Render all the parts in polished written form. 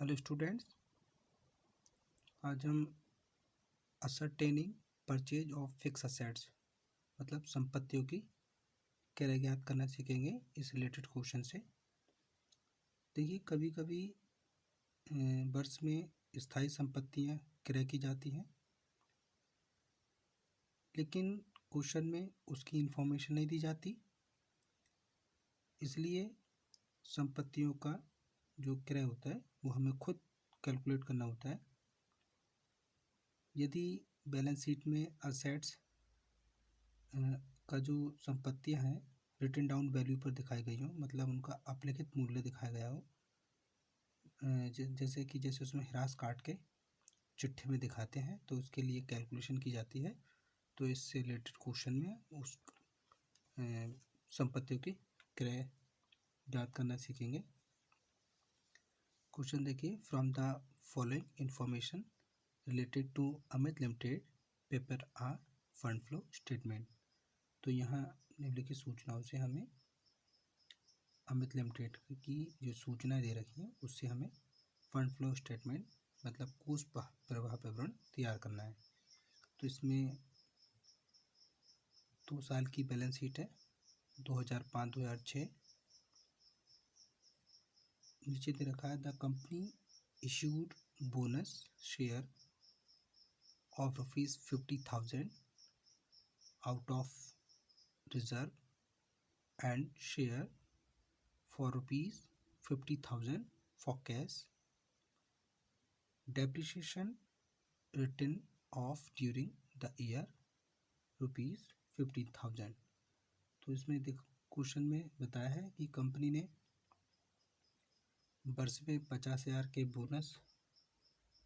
Hello students, आज हम ascertaining purchase of fix assets मतलब संपत्तियों की क्रय ज्ञात करना सीखेंगे इस रिलेटेड क्वेश्चन से। देखिए, कभी कभी वर्ष में स्थायी संपत्तियां क्रय की जाती हैं, लेकिन क्वेश्चन में उसकी इंफॉर्मेशन नहीं दी जाती। इसलिए संपत्तियों का जो क्रय होता है वो हमें खुद कैलकुलेट करना होता है। यदि बैलेंस शीट में असेट्स का जो संपत्तियां हैं रिटन डाउन वैल्यू पर दिखाई गई हो, मतलब उनका अपलिखित मूल्य दिखाया गया हो, जैसे उसमें ह्रास काट के चिट्ठी में दिखाते हैं, तो उसके लिए कैलकुलेशन की जाती है। तो इससे रिलेटेड क्वेश्चन में उस संपत्तियों की क्रय ज्ञात करना सीखेंगे। क्वेश्चन देखिए, from the following information related to Amit limited prepare a fund flow statement. तो यहाँ निम्नलिखित सूचनाओं से हमें अमित लिमिटेड की जो सूचना दे रखी है उससे हमें फंड फ्लो स्टेटमेंट मतलब कोष प्रवाह विवरण तैयार करना है। तो इसमें 2 साल की बैलेंस शीट है, 2005-2006। नीचे दे रखा है the company issued bonus share of ₹50,000 out of reserve and share for ₹50,000 for cash depreciation written off during the year ₹50,000। तो इसमें क्वेश्चन में बताया है कि कंपनी ने वर्ष में 50,000 के बोनस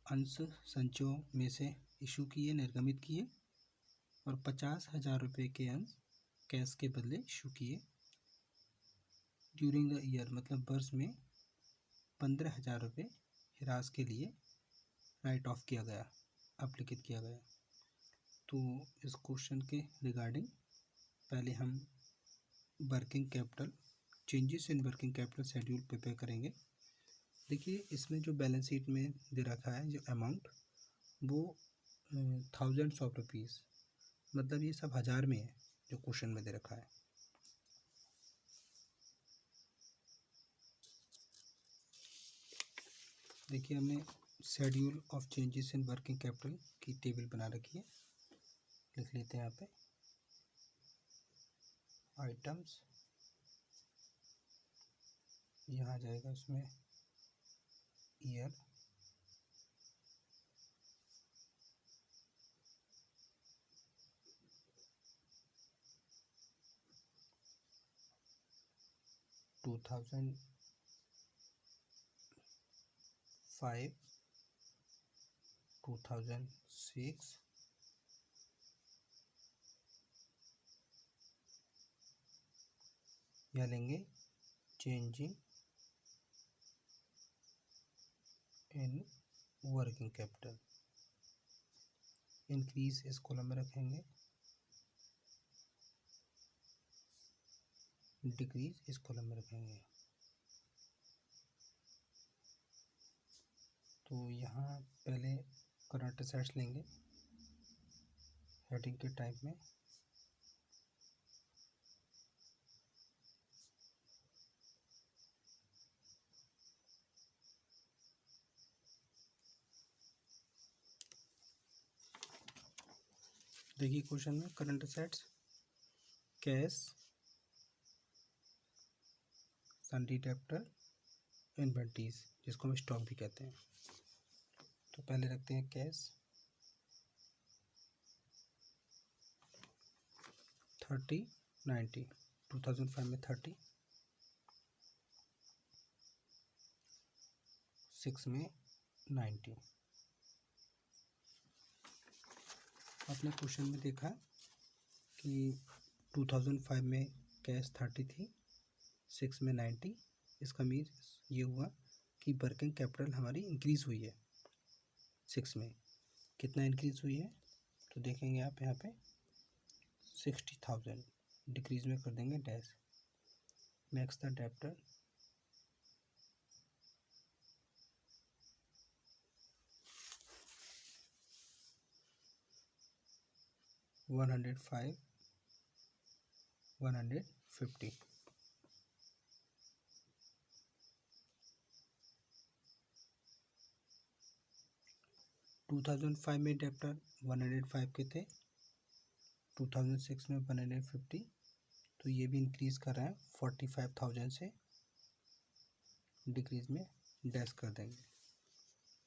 अंश संचयों में से इशू किए, निर्गमित किए, और 50,000 रुपये के अंश कैश के बदले इशू किए। ड्यूरिंग द ईयर मतलब वर्ष में 15,000 रुपये ह्रास के लिए राइट ऑफ किया गया, अपलिखित किया गया। तो इस क्वेश्चन के रिगार्डिंग पहले हम working capital changes in working capital schedule prepare करेंगे। देखिए, इसमें जो बैलेंस शीट में दे रखा है जो अमाउंट वो थाउजेंड्स ऑफ रुपीज़, मतलब ये सब हज़ार में है जो क्वेश्चन में दे रखा है। देखिए, हमने schedule of changes in working capital की टेबल बना रखी है, लिख लेते हैं यहाँ पे। आइटम्स यहाँ आ जाएगा, उसमें ईयर, टू 2005, 2006, या लेंगे changing in working capital. Increase इस कॉलम में रखेंगे, डिक्रीज इस कॉलम में रखेंगे। तो यहाँ पहले करंट असेट्स लेंगे हेडिंग के टाइप में। देखिए, क्वेश्चन में current assets cash, सन्डी debtor, inventories, जिसको हम स्टॉक भी कहते हैं। तो पहले रखते हैं कैश 30, 90, 2005 में 30, 6 में 90। आपने क्वेश्चन में देखा कि 2005 में कैश 30 थी, 6 में 90। इसका मीन ये हुआ कि वर्किंग कैपिटल हमारी इंक्रीज़ हुई है। 6 में कितना इंक्रीज़ हुई है तो देखेंगे आप यहाँ पे 60,000, डिक्रीज़ में कर देंगे डैश। Next the debtor 105, 150। 2005 में डेप्टर 105 के थे, 2006 में 150, तो ये भी इंक्रीज़ कर रहे हैं 45,000 से, डिक्रीज़ में डैश कर देंगे।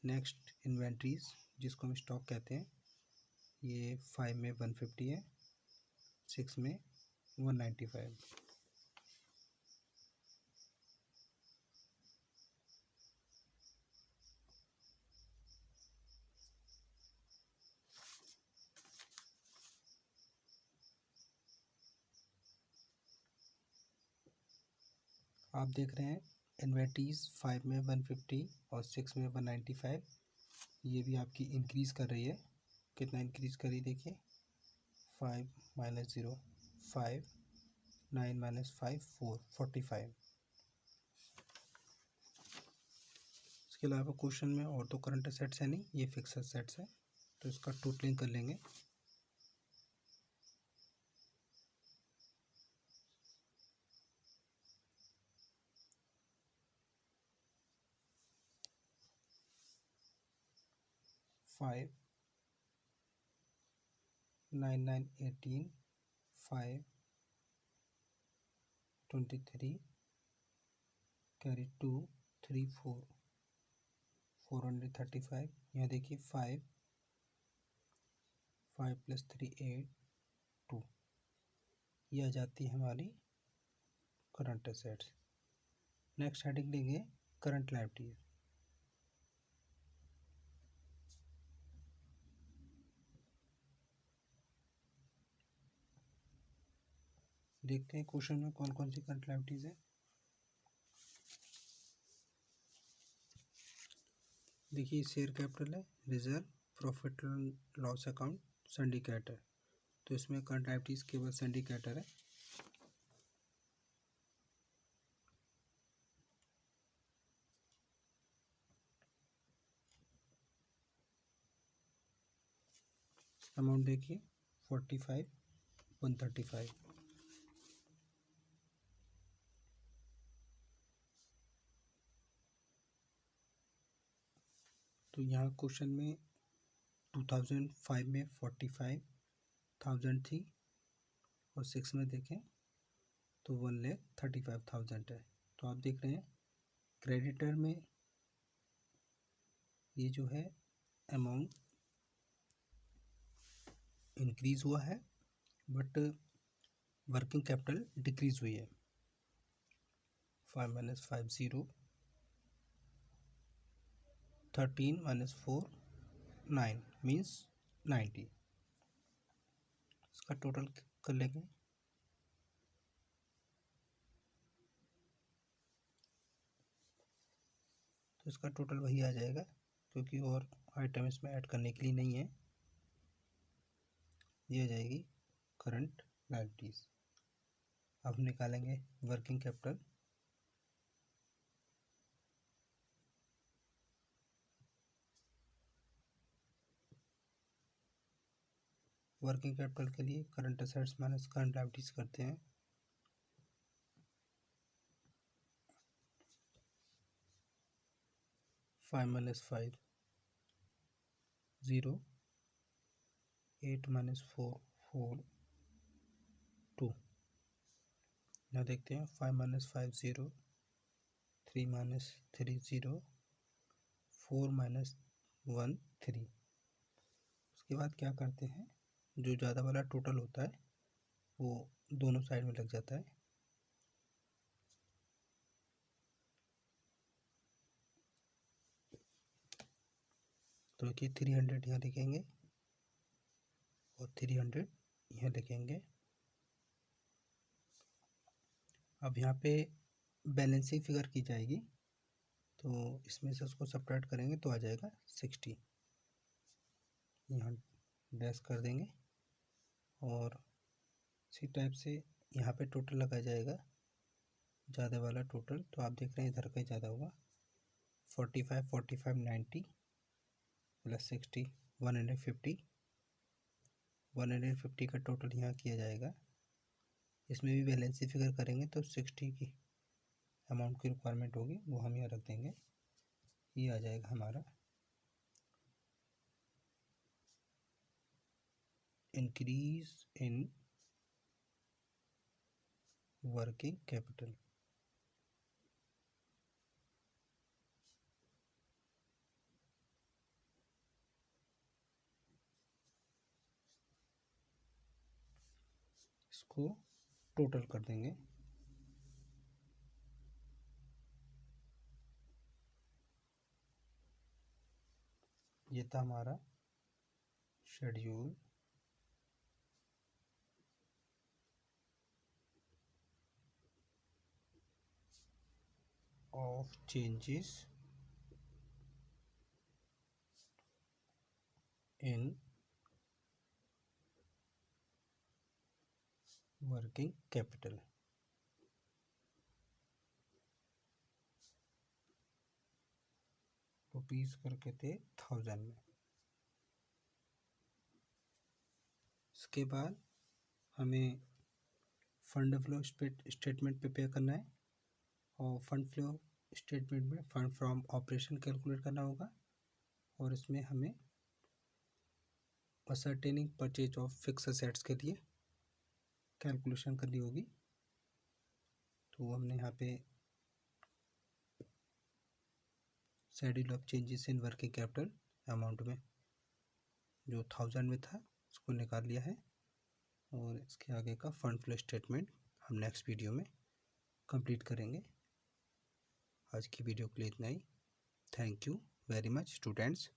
नेक्स्ट इन्वेंट्रीज जिसको हम स्टॉक कहते हैं, ये 5 में 150 है, 6 में 195। आप देख रहे हैं इन्वेंट्रीज 5 में 150 और 6 में 195, ये भी आपकी इंक्रीज़ कर रही है। कितना इंक्रीज़ करी देखिए, 5 माइनस 0 5, 9 माइनस 5 4, 45। इसके अलावा क्वेश्चन में और तो करंट असेट्स है नहीं, ये फिक्स असेट्स है, तो इसका टोटलिंग कर लेंगे। Five 9 9 18, 5 23, carry 2 3 4, 435। यहाँ देखिए 5 + 3 8 2, ये आ जाती है हमारी करंट असेट्स। नेक्स्ट हेडिंग लेंगे करंट लायबिलिटीज। देखते हैं क्वेश्चन में कौन कौन सी करंट लायबिलिटीज है। देखिए शेयर कैपिटल है, reserve, profit loss account, syndicator, तो इसमें करंट लायबिलिटीज केवल सिंडिकेटर है। अमाउंट देखिए 45, 135। तो यहाँ क्वेश्चन में 2005 में 45,000 थी और 6 में देखें तो 1,35,000 है। तो आप देख रहे हैं क्रेडिटर में ये जो है अमाउंट इंक्रीज़ हुआ है, बट वर्किंग कैपिटल डिक्रीज़ हुई है। 5 - 5 0, 13 - 4 9 मीन्स 90। इसका टोटल कर लेंगे। तो इसका टोटल वही आ जाएगा, क्योंकि और आइटम इसमें ऐड करने के लिए नहीं है। ये आ जाएगी करंट लायबिलिटीज। अब निकालेंगे वर्किंग कैपिटल। वर्किंग कैपिटल के लिए current assets minus current liabilities करते हैं। Five minus 5 0, 8 - 4 4 2। यहाँ देखते हैं 5 - 5 0, 3 - 3 0, 4 - 1 3। उसके बाद क्या करते हैं, जो ज़्यादा वाला टोटल होता है वो दोनों साइड में लग जाता है। तो देखिए 300 यहाँ लिखेंगे और 300 यहाँ लिखेंगे। अब यहाँ पे बैलेंसिंग फिगर की जाएगी, तो इसमें से उसको सब्ट्रैक्ट करेंगे तो आ जाएगा 60। यहाँ डैश कर देंगे और इसी टाइप से यहाँ पे टोटल लगाया जाएगा, ज़्यादा वाला टोटल। तो आप देख रहे हैं इधर का ज़्यादा होगा। 45 45 90 + 60 150, 150 का टोटल यहाँ किया जाएगा। इसमें भी बैलेंसी फिगर करेंगे तो 60 की अमाउंट की रिक्वायरमेंट होगी, वो हम यहाँ रख देंगे। ये आ जाएगा हमारा इंक्रीज इन वर्किंग कैपिटल। इसको टोटल कर देंगे। ये था हमारा schedule of changes in working capital. Rupees करके थे 1000 में। इसके बाद हमें फंड फ्लो स्टेटमेंट प्रिपेयर करना है और फंड फ्लो स्टेटमेंट में फंड फ्रॉम ऑपरेशन कैलकुलेट करना होगा और इसमें हमें ascertaining purchase of fix assets के लिए कैलकुलेशन करनी होगी। तो हमने यहाँ पे schedule of changes in working capital amount में जो 1000 में था उसको निकाल लिया है और इसके आगे का फंड फ्लो स्टेटमेंट हम नेक्स्ट वीडियो में कंप्लीट करेंगे। आज की वीडियो के लिए इतना ही। Thank you very much students.